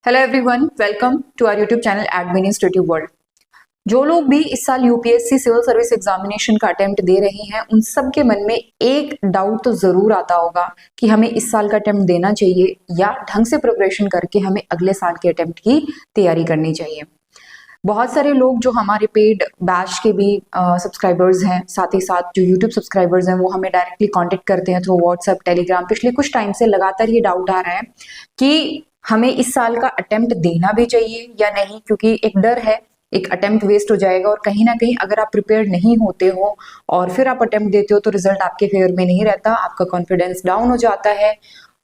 Hello everyone, welcome to our YouTube channel administrative world. जो लोग भी इस साल यूपीएससी सिविल सर्विस एग्जामिनेशन का अटेम्प्ट दे रहे हैं, उन सब के मन में एक डाउट तो जरूर आता होगा कि हमें इस साल का अटेम्प्ट देना चाहिए या ढंग से प्रिपरेशन करके हमें अगले साल के अटेम्प्ट की तैयारी करनी चाहिए। बहुत सारे लोग जो हमारे पेड बैच के भी सब्सक्राइबर्स हैं, साथ ही साथ जो यूट्यूब सब्सक्राइबर्स हैं, वो हमें डायरेक्टली कांटेक्ट करते हैं थ्रू व्हाट्सएप, टेलीग्राम। पिछले कुछ टाइम से लगातार ये डाउट आ रहा है कि हमें इस साल का अटेम्प्ट देना भी चाहिए या नहीं, क्योंकि एक डर है एक अटेम्प्ट वेस्ट हो जाएगा और कहीं ना कहीं अगर आप प्रिपेयर्ड नहीं होते हो और फिर आप अटेम्प्ट देते हो तो रिजल्ट आपके फेवर में नहीं रहता, आपका कॉन्फिडेंस डाउन हो जाता है।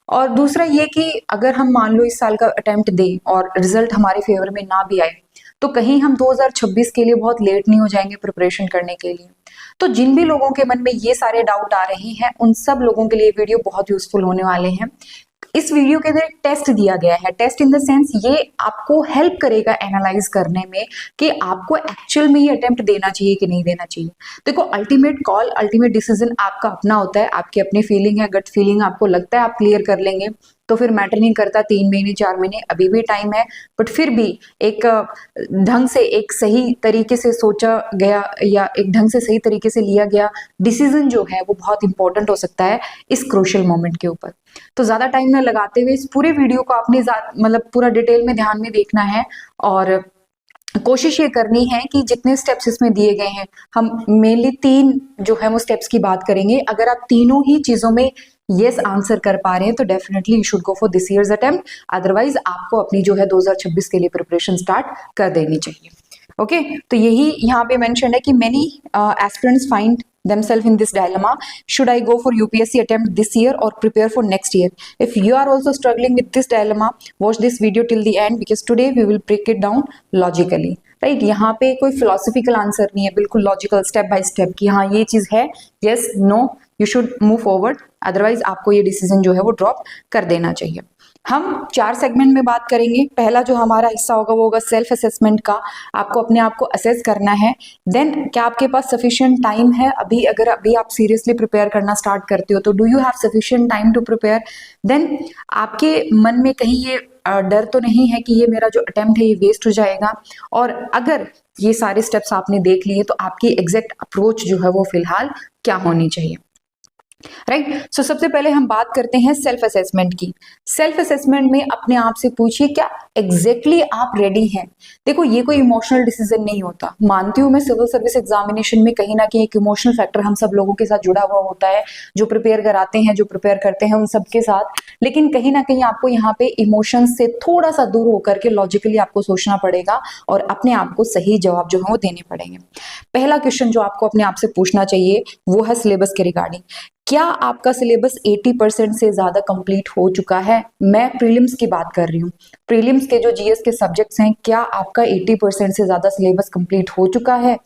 और दूसरा ये कि अगर हम मान लो इस साल का अटेम्प्ट दें और रिजल्ट हमारे फेवर में ना भी आए तो कहीं हम 2026 के लिए बहुत लेट नहीं हो जाएंगे प्रिपरेशन करने के लिए। तो जिन भी लोगों के मन में ये सारे डाउट आ रहे हैं, उन सब लोगों के लिए वीडियो बहुत यूजफुल होने वाले हैं। इस वीडियो के अंदर एक टेस्ट दिया गया है। टेस्ट इन द सेंस ये आपको हेल्प करेगा एनालाइज करने में कि आपको एक्चुअल में ये अटेम्प्ट देना चाहिए कि नहीं देना चाहिए। देखो, अल्टीमेट कॉल, अल्टीमेट डिसीजन आपका अपना होता है, आपकी अपनी फीलिंग है, गट फीलिंग आपको लगता है आप क्लियर कर लेंगे तो फिर मैटर नहीं करता, 3 महीने 4 महीने अभी भी टाइम है। बट फिर भी एक ढंग से, एक सही तरीके से सोचा गया या एक ढंग से सही तरीके से लिया गया डिसीजन जो है वो बहुत इंपॉर्टेंट हो सकता है इस क्रूशियल मोमेंट के ऊपर। तो ज्यादा टाइम ना लगाते हुए इस पूरे वीडियो को आपने मतलब पूरा डिटेल में ध्यान में देखना है और कोशिश ये करनी है कि जितने स्टेप्स इसमें दिए गए हैं, हम मेनली 3 जो है वो स्टेप्स की बात करेंगे। अगर आप तीनों ही चीजों में यस आंसर कर पा रहे हैं तो definitely you should go for this years attempt, otherwise आपको अपनी जो है 2026 के लिए प्रिपरेशन स्टार्ट कर देनी चाहिए। ओके, तो यही यहाँ पे मेंशन है कि many aspirants find themselves in this dilemma: should I go for UPSC attempt this year or prepare for next year? If you are also struggling with this dilemma, watch this video till the end because today we will break it down logically. Right, यहाँ पे कोई philosophical answer नहीं है, बिल्कुल logical step by step कि हाँ ये चीज है, yes no, you should move forward, otherwise आपको ये डिसीजन जो है वो ड्रॉप कर देना चाहिए। हम 4 सेगमेंट में बात करेंगे। पहला जो हमारा हिस्सा होगा वो होगा सेल्फ असेसमेंट का। आपको अपने आप को असेस करना है। देन क्या आपके पास सफिशिएंट टाइम है अभी, अगर अभी आप सीरियसली प्रिपेयर करना स्टार्ट करते हो तो do you have sufficient time to prepare. Then आपके मन में कहीं ये डर तो नहीं है कि ये मेरा जो अटेम्प्ट है ये वेस्ट हो जाएगा। और अगर ये सारे स्टेप्स आपने देख लिए तो आपकी एग्जैक्ट अप्रोच जो है वो फिलहाल क्या होनी चाहिए। राइट, सो सबसे पहले हम बात करते हैं सेल्फ असेसमेंट की। सेल्फ असेसमेंट में अपने आप से पूछिए क्या एग्जैक्टली आप रेडी हैं। देखो, ये कोई इमोशनल डिसीजन नहीं होता। मानती हूँ मैं, सिविल सर्विस एग्जामिनेशन में कहीं ना कहीं एक इमोशनल फैक्टर हम सब लोगों के साथ जुड़ा हुआ होता है, जो प्रिपेयर कराते हैं, जो प्रिपेयर करते हैं उन सबके साथ। लेकिन कहीं ना कहीं आपको यहाँ पे इमोशन से थोड़ा सा दूर होकर के लॉजिकली आपको सोचना पड़ेगा और अपने आप को सही जवाब जो है वो देने पड़ेंगे। पहला क्वेश्चन जो आपको अपने आप से पूछना चाहिए वो है सिलेबस के रिगार्डिंग। क्या आपका सिलेबस 80% से ज्यादा कंप्लीट हो चुका है? मैं प्रीलिम्स की बात कर रही हूँ। प्रीलिम्स के जो जीएस के सब्जेक्ट्स हैं, क्या आपका 80% से ज्यादा सिलेबस कंप्लीट हो चुका है?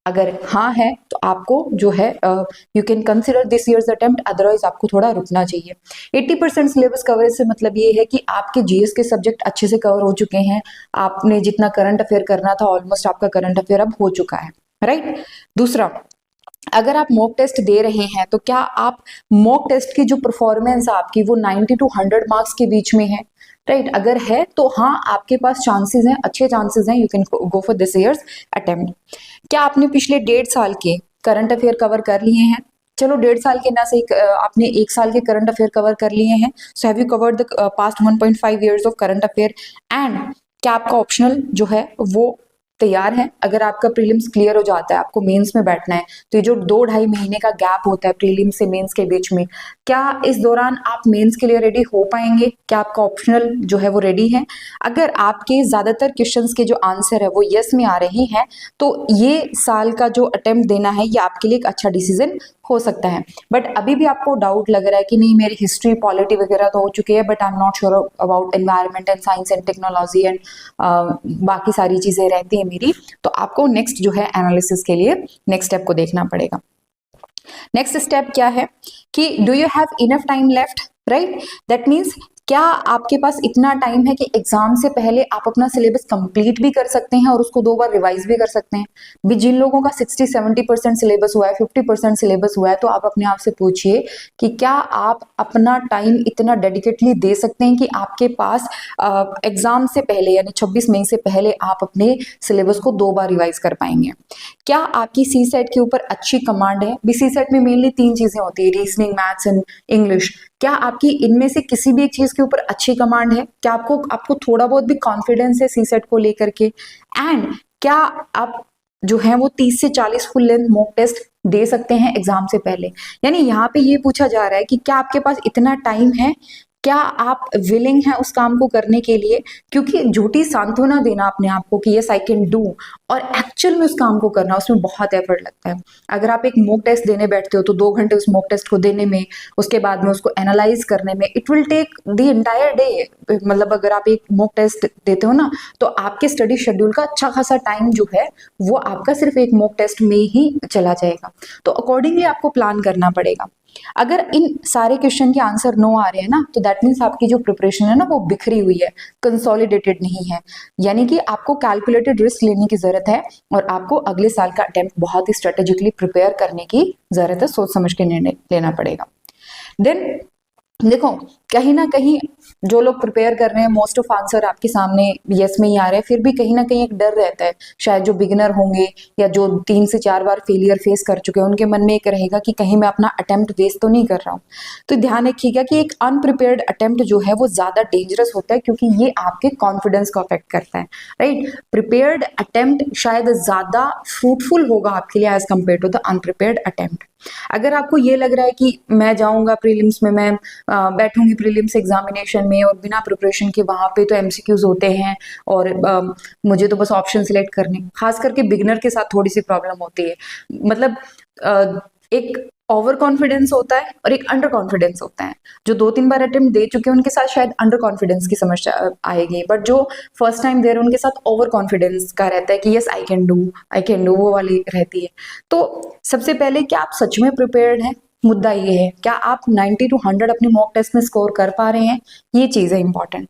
अगर हाँ है तो आपको जो है you can consider this years attempt, otherwise आपको थोड़ा रुकना चाहिए। 80% सिलेबस कवरेज से मतलब ये है कि आपके जीएस के सब्जेक्ट अच्छे से कवर हो चुके हैं। आपने जितना करंट अफेयर करना था ऑलमोस्ट आपका करंट अफेयर अब हो चुका है। राइट, दूसरा, अगर आप मॉक टेस्ट दे रहे हैं तो क्या आप मॉक टेस्ट की जो परफॉर्मेंस आपकी वो 90 to 100 मार्क्स के बीच में है? राइट, अगर है तो हाँ आपके पास चांसेस हैं, अच्छे चांसेस हैं, you can go for this years attempt. क्या आपने पिछले 1.5 साल के करंट अफेयर कवर कर लिए हैं? चलो 1.5 साल के ना से आपने 1 साल के करंट अफेयर कवर कर लिए हैं। So have you covered the past 1.5 years of current affair and क्या आपका ऑप्शनल जो है वो तैयार है? अगर आपका प्रीलिम्स क्लियर हो जाता है, आपको मेंस में बैठना है, तो ये जो 2-2.5 महीने का गैप होता है प्रीलिम्स से मेंस के बीच में, क्या इस दौरान आप मेंस के लिए रेडी हो पाएंगे? क्या आपका ऑप्शनल जो है वो रेडी है? अगर आपके ज्यादातर क्वेश्चंस के जो आंसर है वो यस में आ रहे हैं तो ये साल का जो अटेम्प्ट देना है ये आपके लिए एक अच्छा डिसीजन हो सकता है। बट अभी भी आपको डाउट लग रहा है कि नहीं मेरी हिस्ट्री पॉलिटी वगैरह तो हो चुकी है, but I am not sure about environment and science and technology and बाकी सारी चीजें रहती है मेरी, तो आपको नेक्स्ट जो है एनालिसिस के लिए नेक्स्ट स्टेप को देखना पड़ेगा। नेक्स्ट स्टेप क्या है कि do you have enough time left? Right, that means क्या आपके पास इतना टाइम है कि एग्जाम से पहले आप अपना सिलेबस कंप्लीट भी कर सकते हैं और उसको 2 बार रिवाइज भी कर सकते हैं? भी जिन लोगों का 60-70% सिलेबस हुआ है, 50% सिलेबस हुआ है, तो आप अपने आप से पूछिए कि क्या आप अपना टाइम इतना डेडिकेटली दे सकते हैं कि आपके पास एग्जाम से पहले यानी 26 मई से पहले आप अपने सिलेबस को 2 बार रिवाइज कर पाएंगे? क्या आपकी सी सेट के ऊपर अच्छी कमांड है? बी सी सेट में मेनली 3 चीजें होती है, रीजनिंग, मैथ्स एंड इंग्लिश। क्या आपकी इनमें से किसी भी एक चीज के ऊपर अच्छी कमांड है? क्या आपको थोड़ा बहुत भी कॉन्फिडेंस है सी सेट को लेकर के? एंड क्या आप जो है वो 30 से 40 फुल लेंथ मॉक टेस्ट दे सकते हैं एग्जाम से पहले? यानी यहाँ पे ये पूछा जा रहा है कि क्या आपके पास इतना टाइम है, क्या आप विलिंग हैं उस काम को करने के लिए? क्योंकि झूठी सांत्वना देना अपने आप को कि यस आई कैन डू और एक्चुअल में उस काम को करना, उसमें बहुत एफर्ट लगता है। अगर आप एक मॉक टेस्ट देने बैठते हो तो 2 घंटे उस मॉक टेस्ट को देने में, उसके बाद में उसको एनालाइज करने में, it will take the entire day. मतलब अगर आप एक मॉक टेस्ट देते हो ना, तो आपके स्टडी शेड्यूल का अच्छा खासा टाइम जो है वो आपका सिर्फ एक मॉक टेस्ट में ही चला जाएगा। तो अकॉर्डिंगली आपको प्लान करना पड़ेगा। अगर इन सारे क्वेश्चन के आंसर नो आ रहे हैं ना, तो दैट मीन्स आपकी जो प्रिपरेशन है ना वो बिखरी हुई है, कंसोलिडेटेड नहीं है। यानी कि आपको कैलकुलेटेड रिस्क लेने की जरूरत है और आपको अगले साल का अटेम्प्ट बहुत ही स्ट्रेटेजिकली प्रिपेयर करने की जरूरत है, सोच समझ के निर्णय लेना पड़ेगा। देन देखो, कहीं ना कहीं जो लोग प्रिपेयर कर रहे हैं मोस्ट ऑफ आंसर आपके सामने यस में ही आ रहे हैं, फिर भी कहीं ना कहीं एक डर रहता है। शायद जो बिगिनर होंगे या जो 3 से 4 बार फेलियर फेस कर चुके हैं, उनके मन में एक रहेगा कि कहीं मैं अपना अटेम्प्ट वेस्ट तो नहीं कर रहा हूँ। तो ध्यान रखिएगा कि एक अनप्रिपेयर्ड अटेम्प्ट जो है वो ज्यादा डेंजरस होता है, क्योंकि ये आपके कॉन्फिडेंस को अफेक्ट करता है, राइट। प्रिपेयर्ड अटेम्प्ट शायद ज्यादा फ्रूटफुल होगा आपके लिए as compare to the unprepared attempt. अगर आपको ये लग रहा है कि मैं जाऊंगा प्रीलिम्स में, मैं बैठूंगी प्रीलिम्स एग्जामिनेशन में और बिना प्रिपरेशन के वहां पे तो एमसीक्यूज होते हैं और मुझे तो बस ऑप्शन सिलेक्ट करने, खास करके बिगिनर के साथ थोड़ी सी प्रॉब्लम होती है। मतलब एक ओवर कॉन्फिडेंस होता है और एक अंडर कॉन्फिडेंस होता है। जो 2-3 बार अटेम्प्ट दे चुके हैं उनके साथ शायद अंडर कॉन्फिडेंस की समस्या आएगी, बट जो फर्स्ट टाइम दे रहे हैं उनके साथ ओवर कॉन्फिडेंस का रहता है कि यस आई कैन डू, वो वाली रहती है। तो सबसे पहले क्या आप सच में प्रिपेयर्ड हैं? मुद्दा ये है, क्या आप 90 to 100 अपने मॉक टेस्ट में स्कोर कर पा रहे हैं? ये चीज है इंपॉर्टेंट।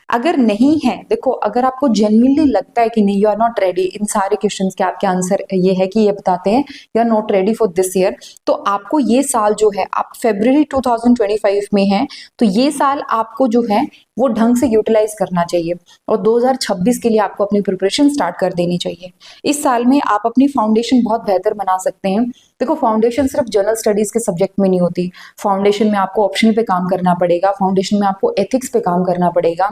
अगर नहीं है, देखो अगर आपको जेन्युइनली लगता है कि नहीं यू आर नॉट रेडी, इन सारे क्वेश्चंस के आपके आंसर ये है कि ये बताते हैं you are not ready for this year, तो आपको ये साल जो है, आप फरवरी 2025 में हैं, तो ये साल आपको जो है वो ढंग से यूटिलाइज करना चाहिए और 2026 के लिए आपको अपनी प्रिपरेशन स्टार्ट कर देनी चाहिए। इस साल में आप अपनी फाउंडेशन बहुत बेहतर बना सकते हैं। देखो फाउंडेशन सिर्फ जनरल स्टडीज के सब्जेक्ट में नहीं होती, फाउंडेशन में आपको ऑप्शनल पे काम करना पड़ेगा, फाउंडेशन में आपको एथिक्स पे काम करना पड़ेगा,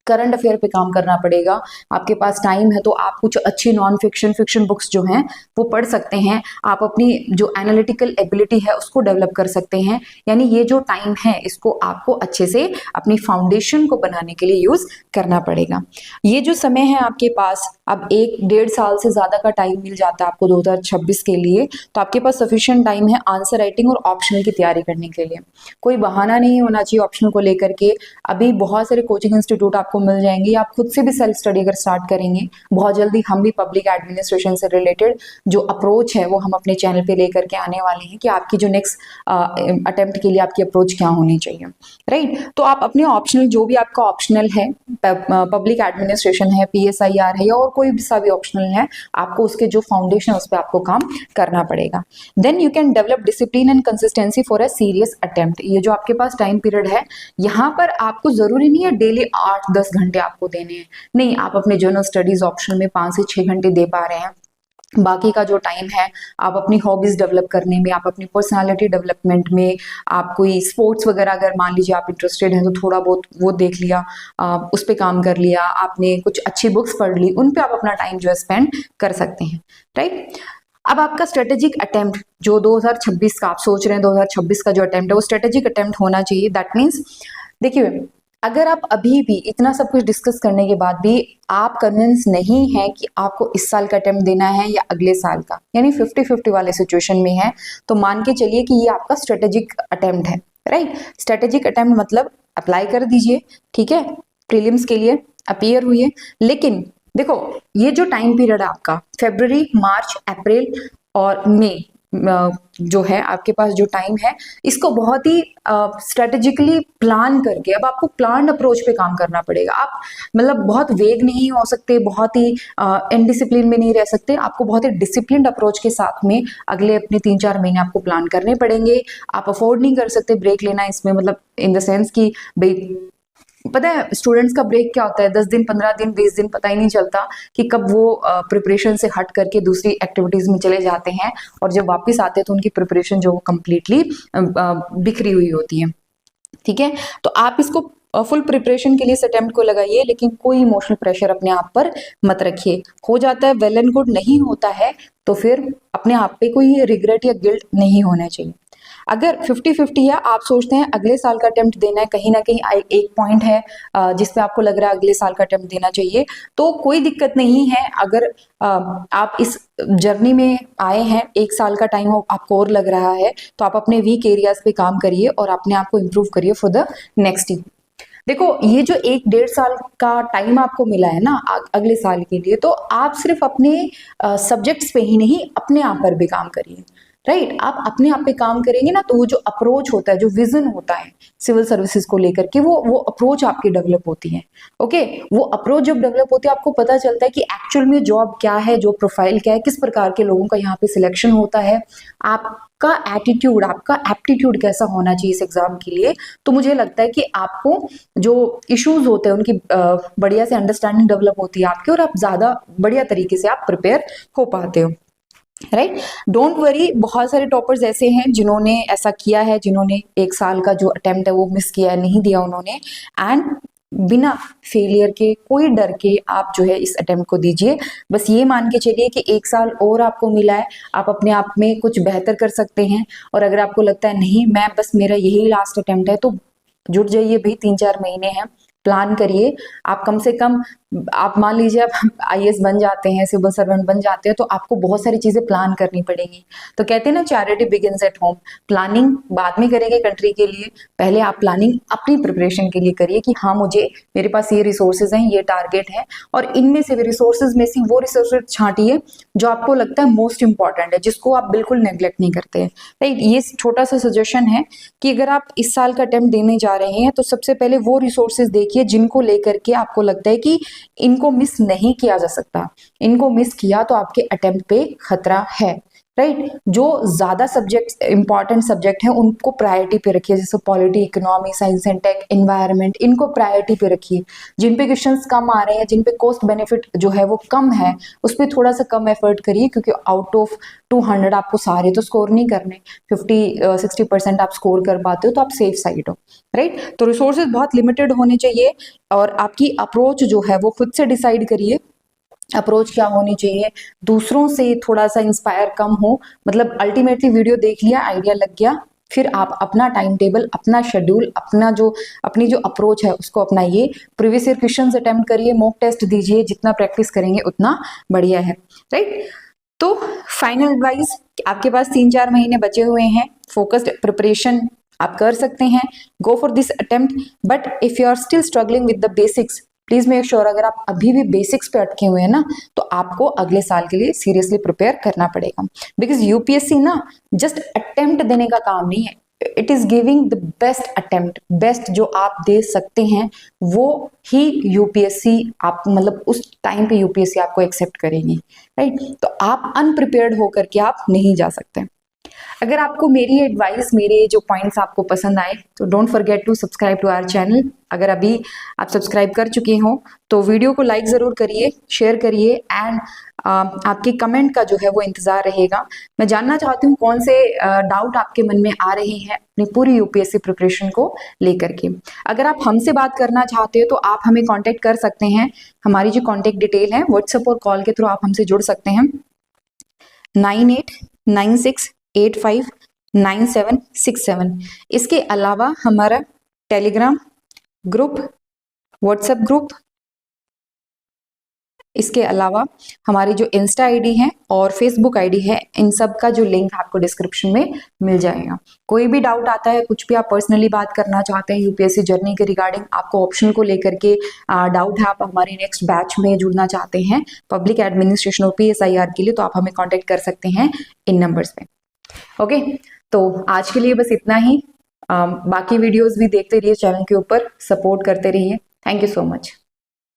करंट अफेयर पे काम करना पड़ेगा। आपके पास टाइम है तो आप कुछ अच्छी नॉन फिक्शन बुक्स जो हैं वो पढ़ सकते हैं, आप अपनी जो एनालिटिकल एबिलिटी है उसको डेवलप कर सकते हैं। यानी ये जो टाइम है इसको आपको अच्छे से अपनी फाउंडेशन को बनाने के लिए यूज करना पड़ेगा। ये जो समय है आपके पास, अब 1-1.5 साल से ज्यादा का टाइम मिल जाता है आपको 2026 के लिए, तो आपके पास सफिशिएंट टाइम है आंसर राइटिंग और ऑप्शनल की तैयारी करने के लिए। कोई बहाना नहीं होना चाहिए ऑप्शनल को लेकर के। अभी बहुत सारे कोचिंग इंस्टीट्यूट आपको मिल जाएंगे, आप खुद से भी सेल्फ स्टडी अगर स्टार्ट करेंगे, बहुत जल्दी हम भी पब्लिक एडमिनिस्ट्रेशन से रिलेटेड जो अप्रोच है वो हम अपने चैनल पे लेकर के आने वाले हैं कि आपकी जो नेक्स्ट अटेम्प्ट के लिए आपकी अप्रोच क्या होनी चाहिए, राइट। तो आप अपने ऑप्शनल, जो भी आपका ऑप्शनल है, पब्लिक एडमिनिस्ट्रेशन है, PSIR है या और कोई सा भी ऑप्शनल है, आपको उसके जो फाउंडेशन है उस पर आपको काम करना पड़ेगा। Then you can develop discipline and consistency for a serious attempt. ये जो आपके पास टाइम पीरियड है, यहाँ पर आपको जरूरी नहीं है डेली 8-10 घंटे आपको देने हैं, नहीं, आप अपने जनरल स्टडीज ऑप्शनल में 5 से 6 घंटे दे पा रहे हैं। बाकी का जो टाइम है आप अपनी हॉबीज डेवलप करने में, आप अपनी पर्सनालिटी डेवलपमेंट में, आप कोई स्पोर्ट्स वगैरह अगर मान लीजिए आप इंटरेस्टेड हैं तो थोड़ा बहुत वो देख लिया, उस पर काम कर लिया, आपने कुछ अच्छी बुक्स पढ़ ली, उन पे आप अपना टाइम जो है स्पेंड कर सकते हैं, राइट। अब आपका स्ट्रेटेजिक अटेम्प्ट जो 2026 का आप सोच रहे हैं, 2026 का जो अटेम्प्ट है वो स्ट्रेटेजिक अटेम्प्ट होना चाहिए। दैट मीन्स देखिए, अगर आप अभी भी इतना सब कुछ डिस्कस करने के बाद भी आप कन्विंस नहीं है कि आपको इस साल का अटेम्प्ट देना है या अगले साल का, यानी 50-50 वाले सिचुएशन में है, तो मान के चलिए कि ये आपका स्ट्रेटेजिक अटेम्प्ट है, राइट। स्ट्रेटेजिक अटेम्प्ट मतलब अप्लाई कर दीजिए, ठीक है, प्रीलिम्स के लिए अपीयर हुई। लेकिन देखो ये जो टाइम पीरियड है आपका फरवरी, मार्च, अप्रैल और मई, जो है आपके पास जो टाइम है, इसको बहुत ही स्ट्रेटेजिकली प्लान करके, अब आपको प्लान अप्रोच पे काम करना पड़ेगा। आप मतलब बहुत वेग नहीं हो सकते, बहुत ही इनडिसिप्लिन में नहीं रह सकते, आपको बहुत ही डिसिप्लिन्ड अप्रोच के साथ में अगले अपने 3-4 महीने आपको प्लान करने पड़ेंगे। आप अफोर्ड नहीं कर सकते ब्रेक लेना इसमें, मतलब इन द सेंस कि भाई पता है स्टूडेंट्स का ब्रेक क्या होता है, 10 दिन 15 दिन 20 दिन पता ही नहीं चलता कि कब वो प्रिपरेशन से हट करके दूसरी एक्टिविटीज में चले जाते हैं, और जब वापस आते हैं तो उनकी प्रिपरेशन जो कंप्लीटली बिखरी हुई होती है। ठीक है, तो आप इसको फुल प्रिपरेशन के लिए इस अटेम्प्ट को लगाइए, लेकिन कोई इमोशनल प्रेशर अपने आप पर मत रखिए। हो जाता है वेल एंड गुड, नहीं होता है तो फिर अपने आप पे कोई रिग्रेट या गिल्ट नहीं होना चाहिए। अगर 50-50 है, आप सोचते हैं अगले साल का अटेम्प्ट देना है, कहीं ना कहीं एक पॉइंट है जिसपे आपको लग रहा है अगले साल का अटेम्प्ट देना चाहिए, तो कोई दिक्कत नहीं है। अगर आप इस जर्नी में आए हैं, 1 साल का टाइम आपको और लग रहा है, तो आप अपने वीक एरियाज पे काम करिए और अपने आप को इम्प्रूव करिए फॉर द नेक्स्ट ईयर। देखो ये जो 1-1.5 साल का टाइम आपको मिला है ना अगले साल के लिए, तो आप सिर्फ अपने सब्जेक्ट्स पे ही नहीं, अपने आप पर भी काम करिए। राइट, आप अपने आप पे काम करेंगे ना, तो वो जो अप्रोच होता है, जो विजन होता है सिविल सर्विसेज को लेकर के, वो अप्रोच आपकी डेवलप होती है। ओके, वो अप्रोच जब डेवलप होती है, आपको पता चलता है कि एक्चुअल में जॉब क्या है, जॉब प्रोफाइल क्या है, किस प्रकार के लोगों का यहाँ पे सिलेक्शन होता है, आपका एटीट्यूड, आपका एप्टीट्यूड कैसा होना चाहिए इस एग्जाम के लिए। तो मुझे लगता है कि आपको जो इश्यूज होते हैं उनकी बढ़िया से अंडरस्टैंडिंग डेवलप होती है आपकी, और आप ज्यादा बढ़िया तरीके से आप प्रिपेयर हो पाते हो। राइट, डोंट वरी, बहुत सारे टॉपर्स ऐसे हैं जिन्होंने ऐसा किया है, जिन्होंने 1 साल का जो अटेम्प्ट है वो मिस किया है, नहीं दिया उन्होंने, एंड बिना फेलियर के, कोई डर के आप जो है इस अटेम्प्ट को दीजिए। बस ये मान के चलिए कि 1 साल और आपको मिला है, आप अपने आप में कुछ बेहतर कर सकते हैं। और अगर आपको लगता है नहीं मैं बस मेरा यही लास्ट अटेम्प्ट है, तो जुट जाइए भाई, 3-4 महीने हैं, प्लान करिए। आप कम से कम, आप मान लीजिए आप आईएएस बन जाते हैं, सिविल सर्वेंट बन जाते हैं, तो आपको बहुत सारी चीजें प्लान करनी पड़ेगी। तो कहते हैं ना, charity begins at home. Planning बाद में करेंगे कंट्री के लिए, पहले आप प्लानिंग अपनी प्रिपरेशन के लिए करिए कि हाँ मुझे, मेरे पास ये रिसोर्सेज हैं, ये टारगेट है, और इनमें से भी रिसोर्सेज में से वो रिसोर्सेज छांटिए जो आपको लगता है मोस्ट इंपॉर्टेंट है, जिसको आप बिल्कुल नेग्लेक्ट नहीं करते हैं। राइट, ये छोटा सा सजेशन है कि अगर आप इस साल का अटेम्प्ट देने जा रहे हैं, तो सबसे पहले वो रिसोर्सेज देखिए जिनको लेकर के आपको लगता है कि इनको मिस नहीं किया जा सकता। इनको मिस किया तो आपके अटेम्प्ट पे खतरा है। राइट, जो ज्यादा सब्जेक्ट, इंपॉर्टेंट सब्जेक्ट हैं उनको प्रायोरिटी पे रखिए, जैसे polity, economy, science and tech, environment, इनको प्रायोरिटी पे रखिए। जिन पे क्वेश्चंस कम आ रहे हैं, जिन पे कॉस्ट बेनिफिट जो है वो कम है, उस पर थोड़ा सा कम एफर्ट करिए, क्योंकि आउट ऑफ 200 आपको सारे तो स्कोर नहीं करने, 50-60% आप स्कोर कर पाते हो तो आप सेफ साइड हो। राइट, तो रिसोर्सेज बहुत लिमिटेड होने चाहिए, और आपकी अप्रोच जो है वो खुद से डिसाइड करिए। अप्रोच क्या होनी चाहिए, दूसरों से थोड़ा सा इंस्पायर कम हो, मतलब अल्टीमेटली वीडियो देख लिया, आइडिया लग गया, फिर आप अपना टाइम टेबल, अपना शेड्यूल, अपनी जो अप्रोच है उसको अपनाइए। प्रीवियस ईयर क्वेश्चंस अटेम्प्ट करिए, मॉक टेस्ट दीजिए, जितना प्रैक्टिस करेंगे उतना बढ़िया है। राइट, तो फाइनल एडवाइस, आपके पास 3-4 महीने बचे हुए हैं, फोकस्ड प्रिपरेशन आप कर सकते हैं, go for this attempt. But if you are still struggling with the basics, please make sure, अगर आप अभी भी बेसिक्स पे अटके हुए हैं ना, तो आपको अगले साल के लिए सीरियसली प्रिपेयर करना पड़ेगा। बिकॉज यूपीएससी ना जस्ट अटेम्प्ट देने का काम नहीं है, it is giving the best attempt, best जो आप दे सकते हैं वो ही यूपीएससी, आप मतलब उस टाइम पे यूपीएससी आपको एक्सेप्ट करेगी। राइट, तो आप अनप्रिपेयर्ड होकर के आप नहीं जा सकते। अगर आपको मेरी एडवाइस, मेरे जो पॉइंट्स आपको पसंद आए, तो don't forget to subscribe to our channel. अगर अभी आप सब्सक्राइब कर चुके हो तो वीडियो को लाइक जरूर करिए, शेयर करिए, एंड आपके कमेंट का जो है वो इंतजार रहेगा। मैं जानना चाहती हूँ कौन से डाउट आपके मन में आ रहे हैं अपनी पूरी यूपीएससी प्रिपरेशन को लेकर के। अगर आप हमसे बात करना चाहते हो तो आप हमें कांटेक्ट कर सकते हैं। हमारी जो कांटेक्ट डिटेल है व्हाट्सएप और कॉल के थ्रू आप हमसे जुड़ सकते हैं। 9896859767। इसके अलावा हमारा टेलीग्राम ग्रुप, व्हाट्सएप ग्रुप, इसके अलावा हमारी जो इंस्टा आईडी है और फेसबुक आईडी है, इन सब का जो लिंक आपको डिस्क्रिप्शन में मिल जाएगा। कोई भी डाउट आता है, कुछ भी आप पर्सनली बात करना चाहते हैं यूपीएससी जर्नी के रिगार्डिंग, आपको ऑप्शन को लेकर के डाउट है, आप हमारे नेक्स्ट बैच में जुड़ना चाहते हैं पब्लिक एडमिनिस्ट्रेशन और PSIR के लिए, तो आप हमें कॉन्टेक्ट कर सकते हैं इन नंबर्स पे। ओके, तो आज के लिए बस इतना ही। बाकी वीडियोस भी देखते रहिए, चैनल के ऊपर सपोर्ट करते रहिए। Thank you so much.